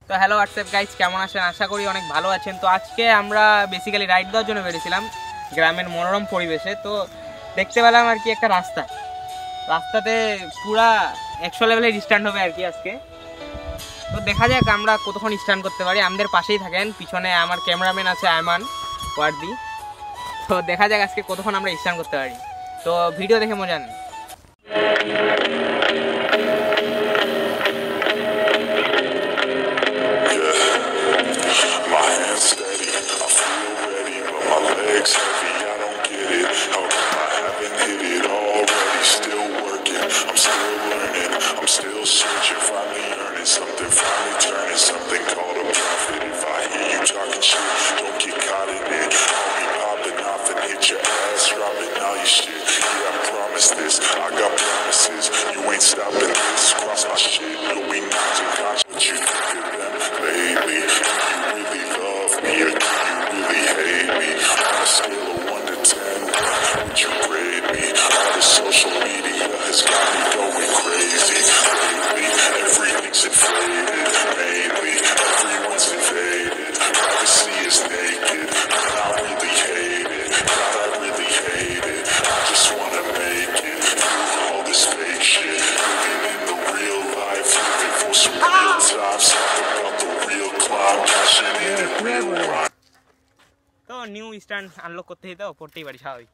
তো hello WhatsApp guys, কেমন আছেন? আশা করি অনেক ভালো আছেন। তো আজকে আমরা বেসিক্যালি রাইড দেওয়ার জন্য বেরিয়েছিলাম গ্রামের মনোরম পরিবেশে। তো দেখতে পেলাম আর কি একটা রাস্তাতে পুরা 100 লেভেলের স্ট্যান্ড হবে আর কি আজকে। তো দেখা যাক আমরা কতক্ষণ স্ট্যান্ড করতে পারি। আমাদের পাশেই থাকেন, পিছনে আমার ক্যামেরাম্যান আছে আয়মান ওয়ার্দি। তো দেখা যাক আজকে কতক্ষণ আমরা স্ট্যান্ড করতে পারি। তো ভিডিও দেখে মজা নেন। তো নিউ স্ট্যান্ড আনলক করতে তো পড়তেই পারি, স্বাভাবিক।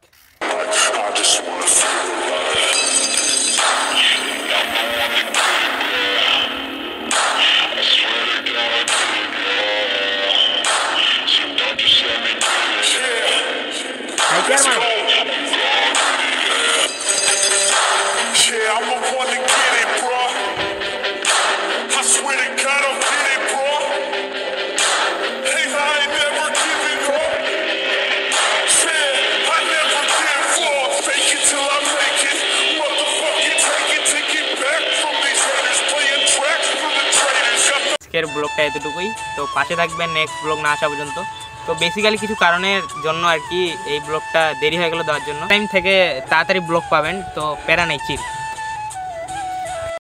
আজকের ব্লগটা এতটুকুই। তো পাশে থাকবেন নেক্সট ব্লগ না আসা পর্যন্ত। তো বেসিক্যালি কিছু কারণের জন্য আর কি এই ব্লগটা দেরি হয়ে গেল দেওয়ার জন্য। টাইম থেকে তাড়াতাড়ি ব্লগ পাবেন, তো প্যারা নেই, চিল।